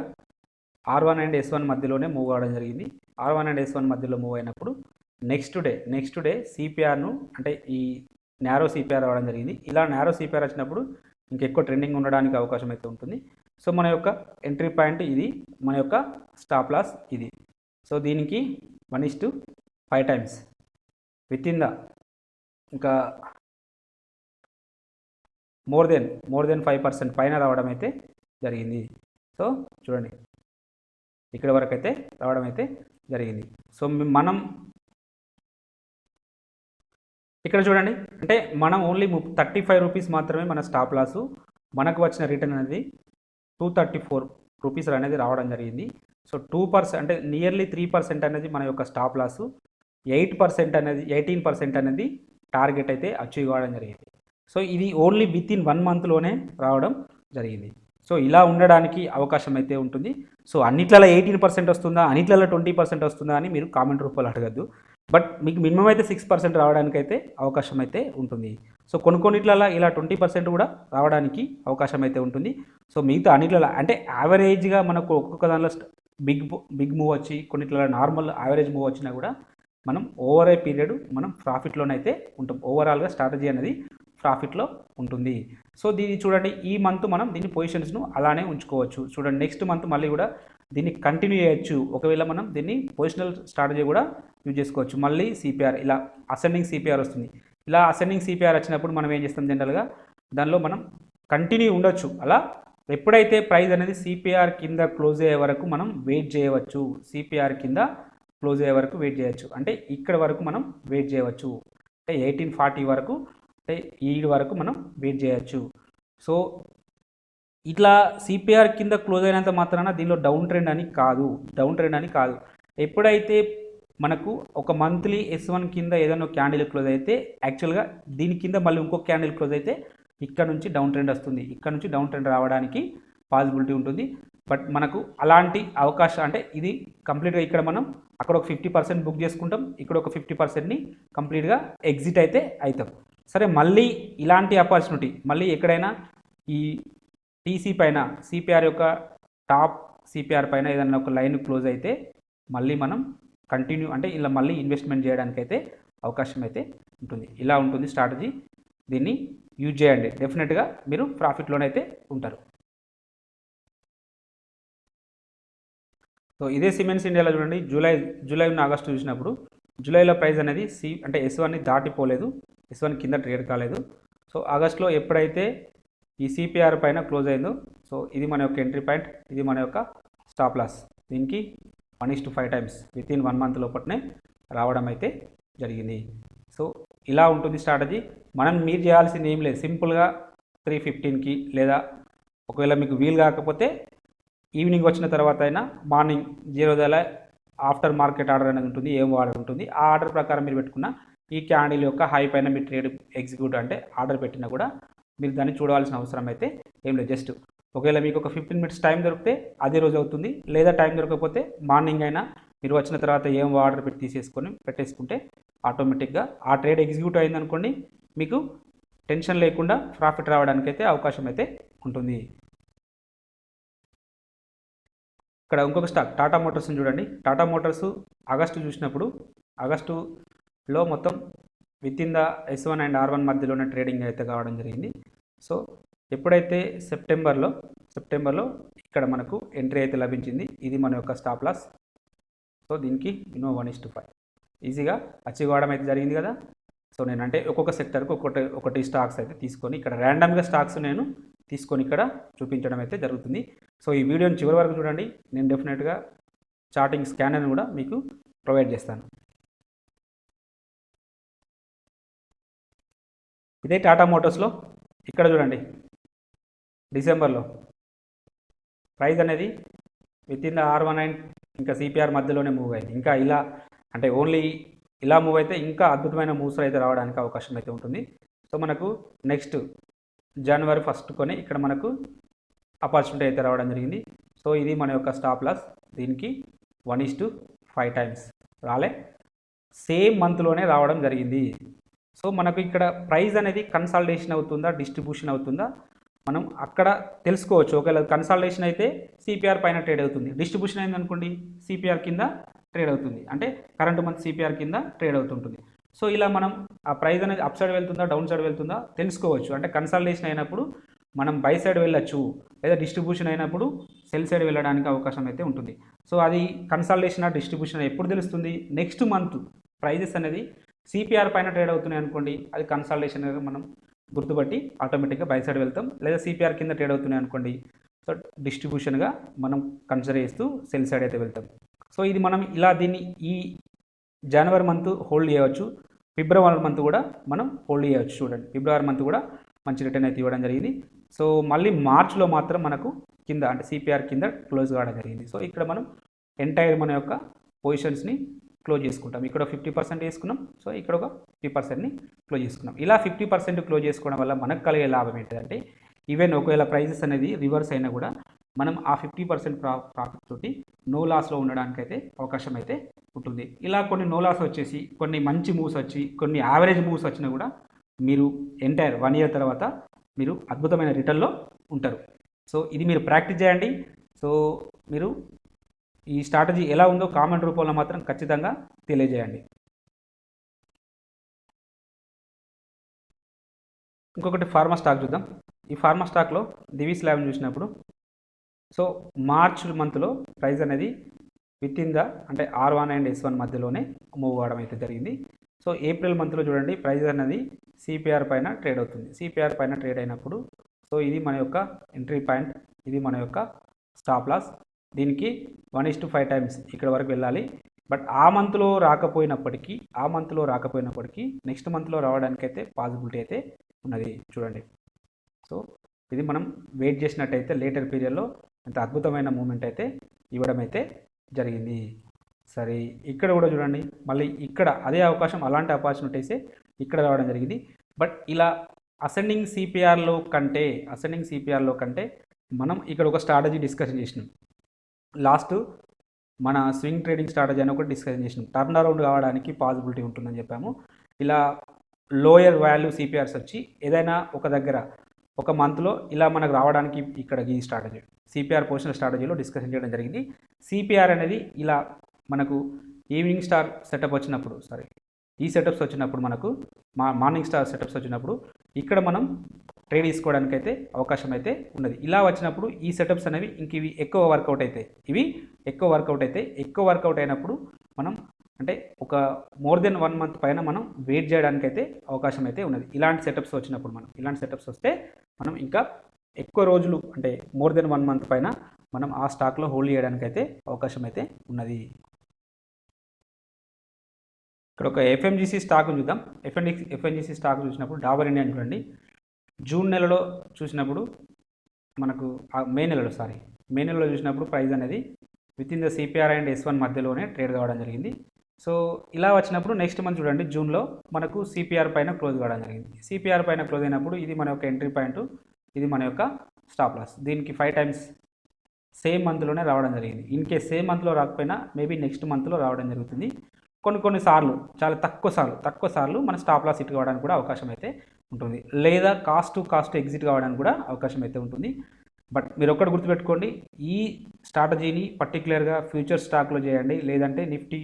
R1 and S1 మధ్యలోనే మూవ్ అవ్వడం జరిగింది. R1 and S1 మధ్యలో మూవ్ అయినప్పుడు నెక్స్ట్ డే సిపిఆర్ను అంటే ఈ నేరో సిపిఆర్ రావడం జరిగింది. ఇలా నేరో సిపిఆర్ వచ్చినప్పుడు ఇంకెక్కువ ట్రెండింగ్ ఉండడానికి అవకాశం అయితే ఉంటుంది. సో మన యొక్క ఎంట్రీ పాయింట్ ఇది, మన యొక్క స్టాప్ లాస్ ఇది. సో దీనికి 1:5 టైమ్స్ విత్ ఇన్ ద ఇంకా మోర్ దెన్ 5% పైన రావడం అయితే జరిగింది. సో చూడండి ఇక్కడ వరకు అయితే రావడం అయితే జరిగింది. సో మనం ఇక్కడ చూడండి, అంటే మనం ఓన్లీ 35 రూపీస్ మాత్రమే మన స్టాప్ లాసు. మనకు వచ్చిన రిటర్న్ అనేది 234 రూపీస్ అనేది రావడం జరిగింది. సో 2% అంటే నియర్లీ 3% అనేది మన యొక్క స్టాప్ లాసు, 18% అనేది టార్గెట్ అయితే అచీవ్ కావడం జరిగింది. సో ఇది ఓన్లీ విత్ ఇన్ 1 మంత్లోనే రావడం జరిగింది. సో ఇలా ఉండడానికి అవకాశం అయితే ఉంటుంది. సో అన్నిట్లలో 18% వస్తుందా, అన్నిట్లలో 20% వస్తుందా అని మీరు కామెంట్ రూపంలో అడగద్దు. బట్ మీకు మినిమం అయితే 6% రావడానికి అయితే అవకాశం అయితే ఉంటుంది. సో కొన్నిట్లలో ఇలా 20% కూడా రావడానికి అవకాశం అయితే ఉంటుంది. సో మిగతా అన్నిట్లలో అంటే యావరేజ్గా మనకు ఒక్కొక్క దానిలో బిగ్ మూవ్ వచ్చి, కొన్నిట్లలో నార్మల్ యావరేజ్ మూవ్ వచ్చినా కూడా మనం ఓవర్ ఏ పీరియడ్ మనం ప్రాఫిట్లోనైతే ఉంటాం. ఓవరాల్గా స్ట్రాటజీ అనేది ప్రాఫిట్లో ఉంటుంది. సో దీన్ని చూడండి, ఈ మంత్ మనం దీని పొజిషన్స్ను అలానే ఉంచుకోవచ్చు. చూడండి నెక్స్ట్ మంత్ మళ్ళీ కూడా దీన్ని కంటిన్యూ చేయొచ్చు. ఒకవేళ మనం దీన్ని పొజిషనల్ స్ట్రాటజీ కూడా యూజ్ చేసుకోవచ్చు. మళ్ళీ సిపిఆర్ ఇలా అసెండింగ్ సిపిఆర్ వస్తుంది. ఇలా అసెండింగ్ సిపిఆర్ వచ్చినప్పుడు మనం ఏం చేస్తాం, జనరల్గా దానిలో మనం కంటిన్యూ ఉండొచ్చు. అలా ఎప్పుడైతే ప్రైస్ అనేది సిపిఆర్ కింద క్లోజ్ అయ్యే వరకు మనం వెయిట్ చేయవచ్చు. సిపిఆర్ కింద క్లోజ్ అయ్యే వరకు వెయిట్ చేయవచ్చు. అంటే ఇక్కడ వరకు మనం వెయిట్ చేయవచ్చు. అంటే 1840 వరకు, అంటే ఈ వరకు మనం వెయిట్ చేయొచ్చు. సో ఇట్లా సిపిఆర్ కింద క్లోజ్ అయినంత మాత్రాన దీనిలో డౌన్ ట్రెండ్ అని కాదు. ఎప్పుడైతే మనకు ఒక మంత్లీ S1 కింద ఏదైనా క్యాండిల్ క్లోజ్ అయితే యాక్చువల్గా దీని కింద మళ్ళీ ఇంకొక క్యాండిల్ క్లోజ్ అయితే ఇక్కడ నుంచి డౌన్ ట్రెండ్ వస్తుంది. ఇక్కడ నుంచి డౌన్ ట్రెండ్ రావడానికి పాసిబిలిటీ ఉంటుంది. బట్ మనకు అలాంటి అవకాశం అంటే ఇది కంప్లీట్గా ఇక్కడ మనం అక్కడ ఒక 50% బుక్ చేసుకుంటాం, ఇక్కడ ఒక 50%ని కంప్లీట్గా ఎగ్జిట్ అయితే అవుతాం. సరే మళ్ళీ ఇలాంటి ఆపర్చునిటీ మళ్ళీ ఎక్కడైనా ఈ టీసీ పైన సిపిఆర్ యొక్క టాప్ సిపిఆర్ పైన ఏదైనా ఒక లైన్ క్లోజ్ అయితే మళ్ళీ మనం కంటిన్యూ అంటే ఇలా మళ్ళీ ఇన్వెస్ట్మెంట్ చేయడానికి అయితే అవకాశం అయితే ఉంటుంది. ఇలా ఉంటుంది స్ట్రాటజీ. దీన్ని యూజ్ చేయండి, డెఫినెట్గా మీరు ప్రాఫిట్లోనైతే ఉంటారు. సో ఇదే సిమెంట్స్ ఇండియాలో చూడండి, జూలై ఆగస్టు చూసినప్పుడు జూలైలో ప్రైస్ అనేది అంటే S1ని దాటిపోలేదు, S1 కింద ట్రేడ్ కాలేదు. సో ఆగస్టులో ఎప్పుడైతే ఈ సిపిఆర్ పైన క్లోజ్ అయిందో, సో ఇది మన యొక్క ఎంట్రీ పాయింట్, ఇది మన యొక్క స్టాప్ లాస్. దీనికి 1:5 టైమ్స్ విత్ ఇన్ 1 మంత్ లోపలనే రావడం అయితే జరిగింది. సో ఇలా ఉంటుంది స్ట్రాటజీ. మీరు చేయాల్సింది ఏం లేదు, సింపుల్గా 3:15కి లేదా ఒకవేళ మీకు వీలు కాకపోతే ఈవినింగ్ వచ్చిన తర్వాత అయినా మార్నింగ్ 0 ఆఫ్టర్ మార్కెట్ ఆర్డర్ అనేది ఉంటుంది, ఏం ఆర్డర్ ఉంటుంది, ఆ ఆర్డర్ ప్రకారం మీరు పెట్టుకున్న ఈ క్యాండిల్ యొక్క హై పైన మీరు ట్రేడ్ ఎగ్జిక్యూట్ అంటే ఆర్డర్ పెట్టినా కూడా మీరు దాన్ని చూడవలసిన అవసరం అయితే ఏం లేదు. జస్ట్ ఒకవేళ మీకు ఒక 15 మినిట్స్ టైం దొరికితే అదే రోజు అవుతుంది, లేదా టైం దొరకకపోతే మార్నింగ్ అయినా మీరు వచ్చిన తర్వాత ఏం ఆర్డర్ పెట్టి పెట్టేసుకుంటే ఆటోమేటిక్గా ఆ ట్రేడ్ ఎగ్జిక్యూట్ అయిందనుకోండి, మీకు టెన్షన్ లేకుండా ప్రాఫిట్ రావడానికి అయితే అవకాశం అయితే ఉంటుంది. ఇక్కడ ఇంకొక స్టాక్ టాటా మోటార్స్ని చూడండి. టాటా మోటార్స్ ఆగస్టు చూసినప్పుడు ఆగస్టులో మొత్తం with in the S1 and R1 మధ్యలోనే ట్రేడింగ్ అయితే కావడం జరిగింది. సో ఎప్పుడైతే సెప్టెంబర్లో ఇక్కడ మనకు ఎంట్రీ అయితే లభించింది, ఇది మన యొక్క స్టాప్ లాస్. సో దీనికి 1:5 ఈజీగా అచీవ్ అవ్వడం అయితే జరిగింది కదా. సో నేను అంటే ఒక్కొక్క సెక్టర్కి ఒకటి స్టాక్స్ అయితే తీసుకొని ఇక్కడ ర్యాండమ్గా స్టాక్స్ నేను తీసుకొని ఇక్కడ చూపించడం అయితే జరుగుతుంది. సో ఈ వీడియోని చివరి వరకు చూడండి, నేను డెఫినెట్గా చార్టింగ్ స్కానర్ని కూడా మీకు ప్రొవైడ్ చేస్తాను. ఇదే టాటా మోటార్స్లో ఇక్కడ చూడండి, డిసెంబర్లో ప్రైస్ అనేది with in the R1 and ఇంకా సిపిఆర్ మధ్యలోనే మూవ్ అయింది. ఇంకా ఇలా అంటే ఓన్లీ ఇలా మూవ్ అయితే ఇంకా అద్భుతమైన మూవ్స్ అయితే రావడానికి అవకాశం అయితే ఉంటుంది. సో మనకు నెక్స్ట్ జనవరి 1 కొని ఇక్కడ మనకు ఆపర్చునిటీ అయితే రావడం జరిగింది. సో ఇది మన యొక్క స్టాప్ లాస్. దీనికి 1:5 టైమ్స్ రాలే, సేమ్ మంత్లోనే రావడం జరిగింది. సో మనకు ఇక్కడ ప్రైస్ అనేది కన్సాలిడేషన్ అవుతుందా, డిస్ట్రిబ్యూషన్ అవుతుందా, మనం అక్కడ తెలుసుకోవచ్చు. ఒకవేళ కన్సాలిడేషన్ అయితే సిపిఆర్ పైన ట్రేడ్ అవుతుంది, డిస్ట్రిబ్యూషన్ అయింది అనుకోండి సిపిఆర్ కింద ట్రేడ్ అవుతుంది, అంటే కరెంట్ మంత్ సిపిఆర్ కింద ట్రేడ్ అవుతుంటుంది. సో ఇలా మనం ఆ ప్రైస్ అనేది అప్ సైడ్ వెళ్తుందా, డౌన్ సైడ్ వెళ్తుందా తెలుసుకోవచ్చు. అంటే కన్సాలిడేషన్ అయినప్పుడు మనం బై సైడ్ వెళ్ళొచ్చు, లేదా డిస్ట్రిబ్యూషన్ అయినప్పుడు సెల్ సైడ్ వెళ్ళడానికి అవకాశం అయితే ఉంటుంది. సో అది కన్సల్టేషన్ డిస్ట్రిబ్యూషన్ ఎప్పుడు తెలుస్తుంది? నెక్స్ట్ మంత్ ప్రైజెస్ అనేది సిపిఆర్ పైన ట్రేడ్ అవుతున్నాయి అనుకోండి, అది కన్సల్టేషన్ మనం గుర్తుపట్టి ఆటోమేటిక్గా బై సైడ్ వెళ్తాం. లేదా సిపిఆర్ కింద ట్రేడ్ అవుతున్నాయి అనుకోండి, సో డిస్ట్రిబ్యూషన్గా మనం కన్సిడర్ చేస్తూ సెల్ సైడ్ అయితే వెళ్తాం. సో ఇది మనం ఇలా దీన్ని ఈ జనవరి మంత్ హోల్డ్ చేయవచ్చు, ఫిబ్రవరి మంత్ కూడా మనం హోల్డ్ చేయవచ్చు. చూడండి, ఫిబ్రవరి మంత్ కూడా మంచి రిటర్న్ అయితే ఇవ్వడం జరిగింది. సో మళ్ళీ మార్చ్లో మాత్రం మనకు కింద అంటే సిపిఆర్ కింద క్లోజ్ కావడం జరిగింది. సో ఇక్కడ మనం ఎంటైర్ మన యొక్క పొజిషన్స్ని క్లోజ్ చేసుకుంటాం. ఇక్కడ 50% వేసుకున్నాం, సో ఇక్కడ ఒక 50%ని క్లోజ్ చేసుకున్నాం. ఇలా 50% క్లోజ్ చేసుకోవడం వల్ల మనకు కలిగే లాభం ఏంటంటే, ఈవెన్ ఒకవేళ ప్రైజెస్ అనేది రివర్స్ అయినా కూడా మనం ఆ 50% ప్రాఫిట్ తోటి నో లాస్లో ఉండడానికైతే అవకాశం అయితే ఉంటుంది. ఇలా కొన్ని నో లాస్ వచ్చేసి, కొన్ని మంచి మూవ్స్ వచ్చి, కొన్ని యావరేజ్ మూవ్స్ వచ్చినా కూడా మీరు ఎంటైర్ 1 ఇయర్ తర్వాత మీరు అద్భుతమైన రిటర్న్లో ఉంటారు. సో ఇది మీరు ప్రాక్టీస్ చేయండి. సో మీరు ఈ స్ట్రాటజీ ఎలా ఉందో కామెంట్ రూపంలో మాత్రం ఖచ్చితంగా తెలియజేయండి. ఇంకొకటి ఫార్మా స్టాక్ చూద్దాం. ఈ ఫార్మా స్టాక్లో దివీస్ ల్యాబ్ని చూసినప్పుడు, సో మార్చ్ మంత్లో ప్రైస్ అనేది విత్ ఇన్ ద అంటే R1 అండ్ S1 మధ్యలోనే మూవ్ అవ్వడం అయితే జరిగింది. సో ఏప్రిల్ మంత్లో చూడండి, ప్రైస్ అనేది సిపిఆర్ పైన ట్రేడ్ అవుతుంది. సిపిఆర్ పైన ట్రేడ్ అయినప్పుడు, సో ఇది మన యొక్క ఎంట్రీ పాయింట్, ఇది మన యొక్క స్టాప్ లాస్. దీనికి 1:5 టైమ్స్ ఇక్కడ వరకు వెళ్ళాలి. బట్ ఆ మంత్లో రాకపోయినప్పటికీ నెక్స్ట్ మంత్లో రావడానికైతే పాసిబిలిటీ అయితే ఉన్నది. చూడండి, సో ఇది మనం వెయిట్ చేసినట్టయితే లేటర్ పీరియడ్లో అంత అద్భుతమైన మూమెంట్ అయితే ఇవ్వడం అయితే జరిగింది. సరే, ఇక్కడ కూడా చూడండి, మళ్ళీ ఇక్కడ అదే అవకాశం, అలాంటి ఆపర్చునిటీసే ఇక్కడ రావడం జరిగింది. బట్ ఇలా అసెండింగ్ సిపిఆర్లో కంటే మనం ఇక్కడ ఒక స్ట్రాటజీ డిస్కషన్ చేసినాం. లాస్ట్ మన స్వింగ్ ట్రేడింగ్ స్ట్రాటజీ అని ఒకటి డిస్కషన్ చేసినాం. టర్న్ అరౌండ్ కావడానికి పాసిబిలిటీ ఉంటుందని చెప్పాము. ఇలా లోయర్ వాల్యూ సిపిఆర్స్ వచ్చి ఏదైనా ఒక దగ్గర ఒక మంత్లో ఇలా మనకు రావడానికి ఇక్కడ ఈ స్ట్రాటజీ సిపిఆర్ పొజిషన్ స్ట్రాటజీలో డిస్కషన్ చేయడం జరిగింది. సిపిఆర్ అనేది ఇలా మనకు ఈవినింగ్ స్టార్ సెటప్ వచ్చినప్పుడు, ఈ సెటప్స్ వచ్చినప్పుడు, మనకు మార్నింగ్ స్టార్ సెటప్స్ వచ్చినప్పుడు ఇక్కడ మనం ట్రేడ్ తీసుకోవడానికి అయితే అవకాశం అయితే ఉన్నది. ఇలా వచ్చినప్పుడు ఈ సెటప్స్ అనేవి ఇవి ఎక్కువ వర్కౌట్ అయినప్పుడు మనం అంటే ఒక మోర్ దెన్ 1 మంత్ పైన మనం వెయిట్ చేయడానికి అయితే అవకాశం అయితే ఉన్నది. ఇలాంటి సెటప్స్ వస్తే మనం ఇంకా ఎక్కువ రోజులు అంటే మోర్ దెన్ 1 మంత్ పైన మనం ఆ స్టాక్లో హోల్డ్ చేయడానికి అయితే అవకాశం అయితే ఉన్నది. ఇక్కడ ఒక ఎఫ్ఎంజీసీ స్టాక్ చూద్దాం. ఎఫ్ఎంజీసీ స్టాక్ చూసినప్పుడు డాబర్ ఇండియా చూడండి, జూన్ నెలలో చూసినప్పుడు మనకు మే నెలలో చూసినప్పుడు ప్రైస్ అనేది with in the CPR and S1 మధ్యలోనే ట్రేడ్ కావడం జరిగింది. సో ఇలా వచ్చినప్పుడు నెక్స్ట్ మంత్ చూడండి, జూన్లో మనకు సిపిఆర్ పైన క్లోజ్ కావడం జరిగింది. సిపిఆర్ పైన క్లోజ్ అయినప్పుడు ఇది మన యొక్క ఎంట్రీ పాయింట్, ఇది మన యొక్క స్టాప్ లాస్. దీనికి 5 టైమ్స్ సేమ్ మంత్లోనే రావడం జరిగింది. ఇన్ కేస్ సేమ్ మంత్లో రాకపోయినా మేబీ నెక్స్ట్ మంత్లో రావడం జరుగుతుంది. కొన్నిసార్లు చాలా తక్కువ సార్లు మన స్టాప్ లాస్ హిట్ కావడానికి కూడా అవకాశం అయితే ఉంటుంది, లేదా కాస్ట్ ఎగ్జిట్ కావడానికి కూడా అవకాశం అయితే ఉంటుంది. బట్ మీరు ఒక్కటి గుర్తుపెట్టుకోండి, ఈ స్ట్రాటజీని పర్టికులర్గా ఫ్యూచర్ స్టాక్లో చేయండి, లేదంటే నిఫ్టీ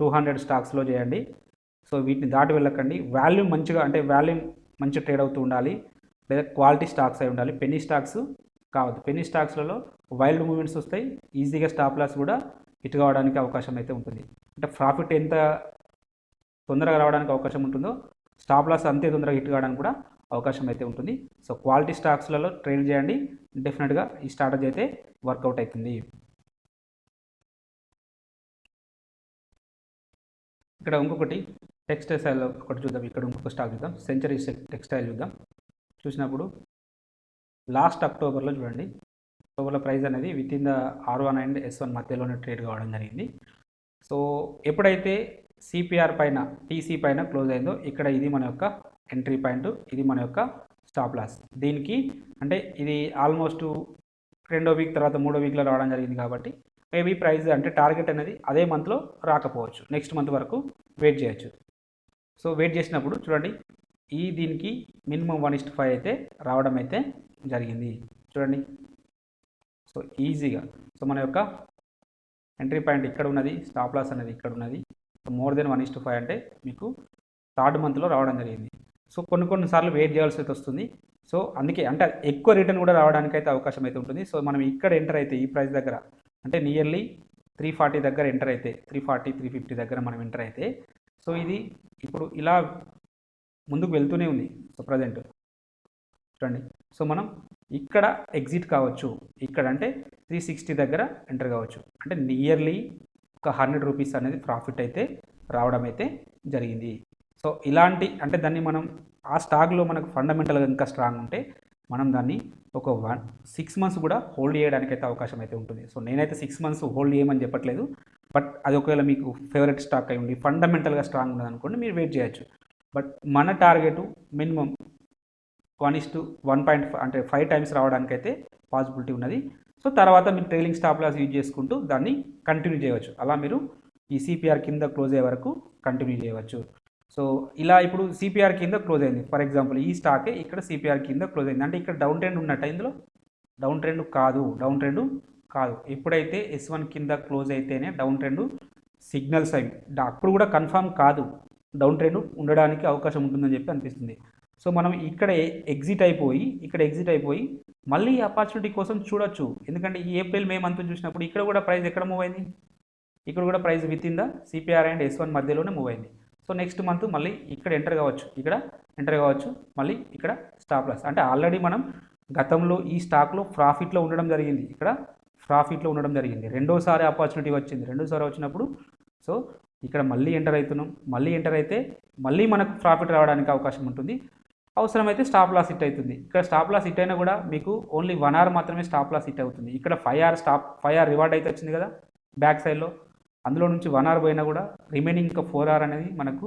200 స్టాక్స్లో చేయండి. సో వీటిని దాటి వెళ్ళకండి. వాల్యూమ్ మంచిగా ట్రేడ్ అవుతూ ఉండాలి, లేదా క్వాలిటీ స్టాక్స్ అయి ఉండాలి. పెన్నీ స్టాక్స్ కావద్దు. పెన్నీ స్టాక్స్లలో వైల్డ్ మూమెంట్స్ వస్తాయి, ఈజీగా స్టాప్ లాస్ కూడా హిట్ కావడానికి అవకాశం అయితే ఉంటుంది. అంటే ప్రాఫిట్ ఎంత తొందరగా రావడానికి అవకాశం ఉంటుందో స్టాప్ లాస్ అంతే తొందరగా హిట్ కావడానికి కూడా అవకాశం అయితే ఉంటుంది. సో క్వాలిటీ స్టాక్స్లలో ట్రేడ్ చేయండి, డెఫినెట్గా ఈ స్ట్రాటజీ అయితే వర్కౌట్ అవుతుంది. ఇక్కడ ఇంకొకటి టెక్స్టైల్ ఒకటి చూద్దాం. ఇక్కడ ఇంకొక స్టాక్ చూద్దాం, సెంచరీ టెక్స్టైల్ చూద్దాం. చూసినప్పుడు లాస్ట్ అక్టోబర్లో చూడండి, అక్టోబర్లో ప్రైస్ అనేది with in the R1 and S1 మధ్యలోనే ట్రేడ్ కావడం జరిగింది. సో ఎప్పుడైతే సిపిఆర్ పైన టీసీ పైన క్లోజ్ అయిందో ఇక్కడ ఇది మన యొక్క ఎంట్రీ పాయింట్, ఇది మన యొక్క స్టాప్ లాస్. దీనికి అంటే ఇది ఆల్మోస్ట్ 2వ వీక్ తర్వాత 3వ వీక్లో రావడం జరిగింది కాబట్టి మేబీ ప్రైస్ అంటే టార్గెట్ అనేది అదే మంత్లో రాకపోవచ్చు, నెక్స్ట్ మంత్ వరకు వెయిట్ చేయొచ్చు. సో వెయిట్ చేసినప్పుడు చూడండి, దీనికి మినిమం 1:5 అయితే రావడం అయితే జరిగింది. చూడండి, సో ఈజీగా సో మన యొక్క ఎంట్రీ పాయింట్ ఇక్కడ ఉన్నది, స్టాప్ లాస్ అనేది ఇక్కడ ఉన్నది. మోర్ దెన్ 1:5 అంటే మీకు 3rd మంత్లో రావడం జరిగింది. సో కొన్నిసార్లు వెయిట్ చేయాల్సి అయితే వస్తుంది. సో అందుకే అంటే ఎక్కువ రిటర్న్ కూడా రావడానికి అయితే అవకాశం అయితే ఉంటుంది. సో మనం ఇక్కడ ఎంటర్ అయితే ఈ ప్రైస్ దగ్గర అంటే నియర్లీ 340 దగ్గర ఎంటర్ అయితే 340 350 దగ్గర మనం ఎంటర్ అయితే సో ఇది ఇప్పుడు ఇలా ముందుకు వెళ్తూనే ఉంది. సో ప్రజెంట్ చూడండి. సో మనం ఇక్కడ ఎగ్జిట్ కావచ్చు, ఇక్కడ అంటే 360 దగ్గర ఎంటర్ కావచ్చు. అంటే నియర్లీ ఒక 100 రూపీస్ అనేది ప్రాఫిట్ అయితే రావడం అయితే జరిగింది. సో ఇలాంటి అంటే దాన్ని మనం ఆ స్టాక్లో మనకు ఫండమెంటల్గా ఇంకా స్ట్రాంగ్ ఉంటే మనం దాన్ని ఒక 6 మంత్స్ కూడా హోల్డ్ చేయడానికి అయితే అవకాశం అయితే ఉంటుంది. సో నేనైతే 6 మంత్స్ హోల్డ్ చేయమని చెప్పట్లేదు, బట్ అది ఒకవేళ మీకు ఫేవరెట్ స్టాక్ అయి ఉండి ఫండమెంటల్గా స్ట్రాంగ్ ఉన్నది అనుకోండి, మీరు వెయిట్ చేయొచ్చు. బట్ మన టార్గెట్ మినిమం 1:1.5 అంటే 5 టైమ్స్ రావడానికి అయితే పాసిబిలిటీ ఉన్నది. సో తర్వాత మీరు ట్రైలింగ్ స్టాప్ లాస్ యూజ్ చేసుకుంటూ దాన్ని కంటిన్యూ చేయవచ్చు. అలా మీరు ఈ సిపిఆర్ కింద క్లోజ్ అయ్యే వరకు కంటిన్యూ చేయవచ్చు. సో ఇలా ఇప్పుడు సిపిఆర్ కింద క్లోజ్ అయింది. ఫర్ ఎగ్జాంపుల్ ఈ స్టాకే ఇక్కడ సిపిఆర్ కింద క్లోజ్ అయింది అంటే ఇక్కడ డౌన్ ట్రెండ్ ఉన్నట్టు, ఇందులో డౌన్ ట్రెండ్ కాదు. ఎప్పుడైతే S1 కింద క్లోజ్ అయితేనే డౌన్ ట్రెండ్ సిగ్నల్స్ అవి అప్పుడు కూడా కన్ఫామ్ కాదు, డౌన్ ట్రెండ్ ఉండడానికి అవకాశం ఉంటుందని చెప్పి అనిపిస్తుంది. సో మనం ఇక్కడ ఎగ్జిట్ అయిపోయి మళ్ళీ ఈ ఆపర్చునిటీ కోసం చూడొచ్చు. ఎందుకంటే ఈ ఏప్రిల్ మే మంత్ చూసినప్పుడు ఇక్కడ కూడా ప్రైస్ ఎక్కడ మూవ్ అయింది, ఇక్కడ కూడా price with in the CPR and S1 మధ్యలోనే మూవ్ అయింది. సో నెక్స్ట్ మంత్ మళ్ళీ ఇక్కడ ఎంటర్ కావచ్చు, మళ్ళీ ఇక్కడ స్టాప్ లాస్. అంటే ఆల్రెడీ మనం గతంలో ఈ స్టాక్లో ప్రాఫిట్లో ఉండడం జరిగింది. రెండోసారి ఆపర్చునిటీ వచ్చింది. రెండోసారి వచ్చినప్పుడు సో ఇక్కడ మళ్ళీ ఎంటర్ అయితే మళ్ళీ మనకు ప్రాఫిట్ రావడానికి అవకాశం ఉంటుంది. అవసరమైతే స్టాప్ లాస్ హిట్ అవుతుంది. ఇక్కడ స్టాప్ లాస్ హిట్ అయినా కూడా మీకు ఓన్లీ 1 hour మాత్రమే స్టాప్ లాస్ హిట్ అవుతుంది. ఇక్కడ 5 hour రివార్డ్ అయితే వచ్చింది కదా బ్యాక్ సైడ్లో, అందులో నుంచి 1 hour పోయినా కూడా రిమైనింగ్ ఇంకా 4 hour అనేది మనకు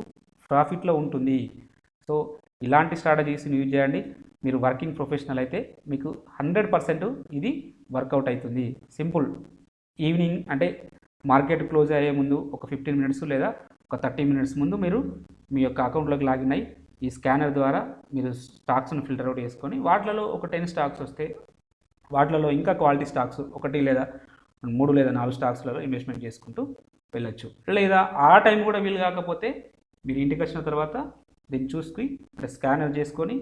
ప్రాఫిట్లో ఉంటుంది. సో ఇలాంటి స్ట్రాటజీస్ని యూజ్ చేయండి. మీరు వర్కింగ్ ప్రొఫెషనల్ అయితే మీకు 100% ఇది వర్కౌట్ అవుతుంది. సింపుల్. ఈవినింగ్ అంటే మార్కెట్ క్లోజ్ అయ్యే ముందు ఒక 15 minutes లేదా ఒక 30 minutes ముందు మీరు మీ యొక్క అకౌంట్లోకి లాగిన్ అయ్యి ఈ స్కానర్ ద్వారా మీరు స్టాక్స్ను ఫిల్టర్ అవుట్ చేసుకొని వాటిలలో ఒక 10 స్టాక్స్ వస్తే వాటిలలో ఇంకా క్వాలిటీ స్టాక్స్ 1 లేదా 3 లేదా 4 స్టాక్స్లలో ఇన్వెస్ట్మెంట్ చేసుకుంటూ వెళ్ళొచ్చు. లేదా ఆ టైం కూడా వీలు కాకపోతే మీరు ఇంటికి వచ్చిన తర్వాత దీన్ని చూసుకుని స్కానర్ చేసుకొని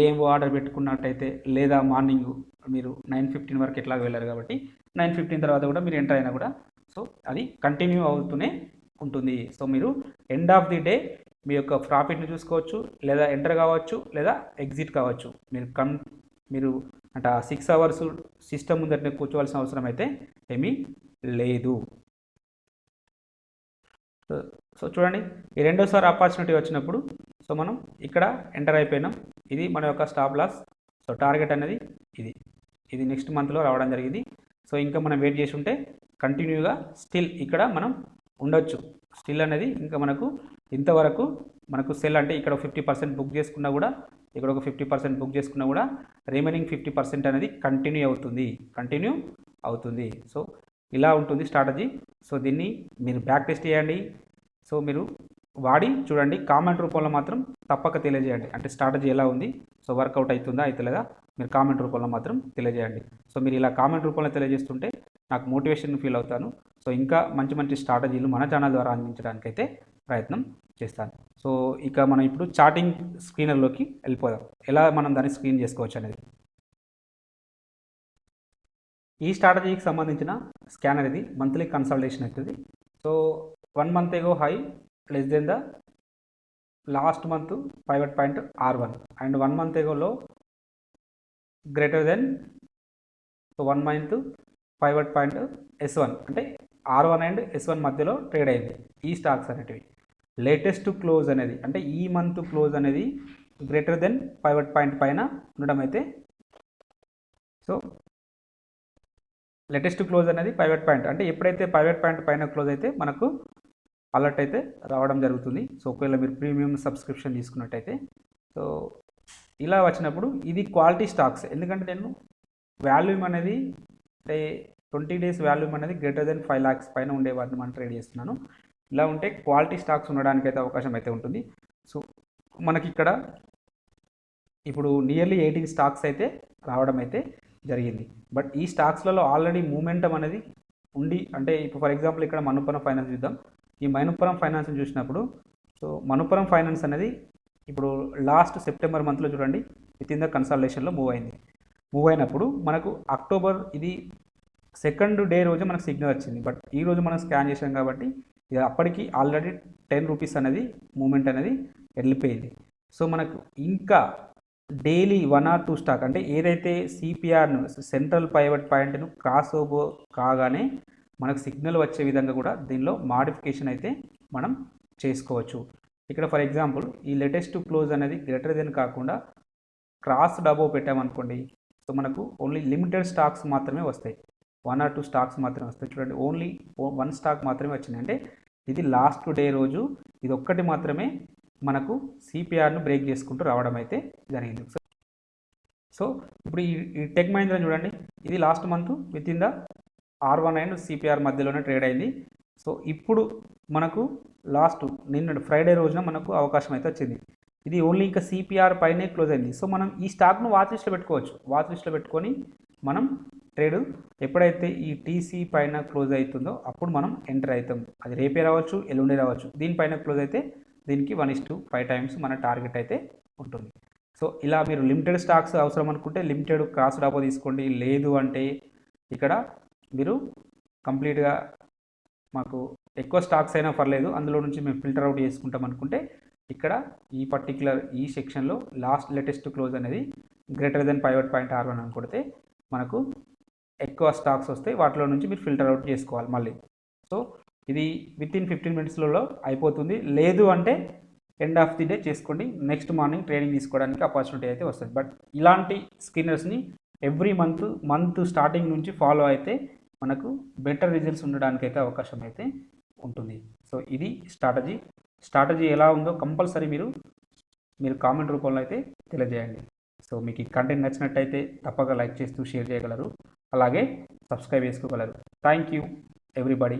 ఏం ఆర్డర్ పెట్టుకున్నట్టయితే లేదా మార్నింగ్ మీరు 9:15 వరకు ఎట్లాగ వెళ్ళారు కాబట్టి 9:15 తర్వాత కూడా మీరు ఎంటర్ అయినా కూడా సో అది కంటిన్యూ అవుతూనే ఉంటుంది. సో మీరు ఎండ్ ఆఫ్ ది డే మీ యొక్క ప్రాఫిట్ని చూసుకోవచ్చు, లేదా ఎంటర్ కావచ్చు, లేదా ఎగ్జిట్ కావచ్చు. మీరు అంటే 6 hours సిస్టమ్ ముందరనే కూర్చోవలసిన అవసరం అయితే ఏమీ లేదు. సో చూడండి, ఈ రెండోసారి ఆపర్చునిటీ వచ్చినప్పుడు సో మనం ఇక్కడ ఎంటర్ అయిపోయినాం. ఇది మన యొక్క స్టాప్ లాస్. సో టార్గెట్ అనేది ఇది నెక్స్ట్ మంత్లో రావడం జరిగింది. సో ఇంకా మనం వెయిట్ చేసి ఉంటే కంటిన్యూగా స్టిల్ ఇక్కడ మనం ఉండొచ్చు. స్టిల్ అనేది ఇంకా మనకు ఇంతవరకు మనకు సెల్ అంటే ఇక్కడ 50% బుక్ చేసుకున్నా కూడా, ఇక్కడ ఒక 50% బుక్ చేసుకున్నా కూడా రిమైనింగ్ 50% అనేది కంటిన్యూ అవుతుంది. సో ఇలా ఉంటుంది స్ట్రాటజీ. సో దీన్ని మీరు బ్యాక్ టెస్ట్ చేయండి. సో మీరు వాడి చూడండి, కామెంట్ రూపంలో మాత్రం తప్పక తెలియజేయండి. అంటే స్ట్రాటజీ ఎలా ఉంది, సో వర్కౌట్ అవుతుందా అవుతలేదా, మీరు కామెంట్ రూపంలో మాత్రం తెలియజేయండి. సో మీరు ఇలా కామెంట్ రూపంలో తెలియజేస్తుంటే నాకు మోటివేషన్ ఫీల్ అవుతాను. సో ఇంకా మంచి స్ట్రాటజీలు మన ఛానల్ ద్వారా అందించడానికి అయితే ప్రయత్నం చేస్తాను. సో ఇక మనం ఇప్పుడు చార్టింగ్ స్క్రీనర్లోకి వెళ్ళిపోదాం. ఎలా మనం దాన్ని స్క్రీన్ చేసుకోవచ్చు అనేది. ఈ స్ట్రాటజీకి సంబంధించిన స్కానర్ ఇది మంత్లీ కన్సల్టేషన్ అవుతుంది. So 1 month ago high less than the last month pivot point R1 and 1 month ago లో greater than so 1 month pivot point S1 అంటే R1 అండ్ S1 మధ్యలో ట్రేడ్ అయింది ఈ స్టాక్స్ అనేటివి. లేటెస్ట్ క్లోజ్ అనేది అంటే ఈ మంత్ క్లోజ్ అనేది గ్రేటర్ దెన్ పైవట్ పాయింట్ పైన ఉండడం అయితే సో లేటెస్ట్ క్లోజ్ అనేది పైవట్ పాయింట్ అంటే ఎప్పుడైతే పైవట్ పాయింట్ పైన క్లోజ్ అయితే మనకు అలర్ట్ అయితే రావడం జరుగుతుంది. సో ఒకవేళ మీరు ప్రీమియం సబ్స్క్రిప్షన్ తీసుకున్నట్టయితే సో ఇలా వచ్చినప్పుడు ఇది క్వాలిటీ స్టాక్స్. ఎందుకంటే నేను వాల్యూమ్ అనేది అంటే 20 days వాల్యూమ్ అనేది గ్రేటర్ దెన్ 5 lakhs పైన ఉండే వాటిని మనం ట్రేడ్ చేస్తున్నాను. ఇలా ఉంటే క్వాలిటీ స్టాక్స్ ఉండడానికి అయితే అవకాశం అయితే ఉంటుంది. సో మనకి ఇక్కడ ఇప్పుడు నియర్లీ 18 స్టాక్స్ అయితే రావడం అయితే జరిగింది. బట్ ఈ స్టాక్స్లలో ఆల్రెడీ మూమెంటం అనేది ఉండి అంటే ఇప్పుడు ఫర్ ఎగ్జాంపుల్ ఇక్కడ మనుపురం ఫైనాన్స్ చూద్దాం. ఈ మనుపురం ఫైనాన్స్ చూసినప్పుడు సో మనుపురం ఫైనాన్స్ అనేది ఇప్పుడు లాస్ట్ సెప్టెంబర్ మంత్లో చూడండి విత్ ఇన్ ద కన్సల్టేషన్లో మూవ్ అయింది. మూవ్ అయినప్పుడు మనకు అక్టోబర్ ఇది సెకండ్ డే రోజే మనకు సిగ్నల్ వచ్చింది. బట్ ఈ రోజు మనం స్కాన్ చేసాం కాబట్టి ఇది అప్పటికి ఆల్రెడీ 10 రూపీస్ అనేది మూమెంట్ అనేది వెళ్ళిపోయింది. సో మనకు ఇంకా డైలీ 1 or 2 స్టాక్ అంటే ఏదైతే సిపిఆర్ను సెంట్రల్ పైవట్ పాయింట్ను క్రాస్ ఓవర్ కాగానే మనకు సిగ్నల్ వచ్చే విధంగా కూడా దీనిలో మాడిఫికేషన్ అయితే మనం చేసుకోవచ్చు. ఇక్కడ ఫర్ ఎగ్జాంపుల్ ఈ లేటెస్ట్ క్లోజ్ అనేది గ్రేటర్ దెన్ కాకుండా క్రాస్ డబో పెట్టామనుకోండి, సో మనకు ఓన్లీ లిమిటెడ్ స్టాక్స్ మాత్రమే వస్తాయి. 1 or 2 స్టాక్స్ మాత్రమే వస్తాయి. చూడండి, ఓన్లీ 1 స్టాక్ మాత్రమే వచ్చింది. అంటే ఇది లాస్ట్ డే రోజు ఇది ఒక్కటి మాత్రమే మనకు సిపిఆర్ను బ్రేక్ చేసుకుంటూ రావడం అయితే జరిగింది. సో ఇప్పుడు ఈ టెక్ మహీంద్రా చూడండి, ఇది last month with in the R1 and CPR మధ్యలోనే ట్రేడ్ అయింది. సో ఇప్పుడు మనకు లాస్ట్ నిన్న ఫ్రైడే రోజున మనకు అవకాశం అయితే వచ్చింది. ఇది ఓన్లీ ఇంకా సిపిఆర్ పైనే క్లోజ్ అయింది. సో మనం ఈ స్టాక్ను వాచ్ లిస్ట్లో పెట్టుకోవచ్చు. వాచ్ లిస్ట్లో పెట్టుకొని మనం ట్రేడ్ ఎప్పుడైతే ఈ టీసీ పైన క్లోజ్ అవుతుందో అప్పుడు మనం ఎంటర్ అవుతాం. అది రేపే రావచ్చు, ఎల్లుండి రావచ్చు. దీనిపైన క్లోజ్ అయితే దీనికి 1:5 టైమ్స్ మన టార్గెట్ అయితే ఉంటుంది. సో ఇలా మీరు లిమిటెడ్ స్టాక్స్ అవసరం అనుకుంటే లిమిటెడ్ క్రాస్ డాపో తీసుకోండి. లేదు అంటే ఇక్కడ మీరు కంప్లీట్గా మాకు ఎక్కువ స్టాక్స్ అయినా పర్లేదు, అందులో నుంచి మేము ఫిల్టర్ అవుట్ చేసుకుంటాం అనుకుంటే ఇక్కడ ఈ పర్టికులర్ ఈ సెక్షన్లో లాస్ట్ లేటెస్ట్ క్లోజ్ అనేది greater than pivot point R1 అని కొడితే మనకు ఎక్కువ స్టాక్స్ వస్తాయి. వాటిలో నుంచి మీరు ఫిల్టర్ అవుట్ చేసుకోవాలి మళ్ళీ. సో ఇది విత్ ఇన్ 15 మినిట్స్లలో అయిపోతుంది. లేదు అంటే ఎండ్ ఆఫ్ ది డే చేసుకోండి. నెక్స్ట్ మార్నింగ్ ట్రేడింగ్ తీసుకోవడానికి ఆపర్చునిటీ అయితే వస్తుంది. బట్ ఇలాంటి స్కిన్నర్స్ని ఎవ్రీ మంత్ స్టార్టింగ్ నుంచి ఫాలో అయితే మనకు బెటర్ రిజల్ట్స్ ఉండడానికి అయితే అవకాశం అయితే ఉంటుంది. సో ఇది స్ట్రాటజీ ఎలా ఉందో కంపల్సరీ మీరు కామెంట్ రూపంలో అయితే తెలియజేయండి. సో మీకు ఈ కంటెంట్ నచ్చినట్టయితే తప్పక లైక్ చేస్తూ షేర్ చేయగలరు, అలాగే సబ్స్క్రైబ్ చేసుకోగలరు. Thank you everybody.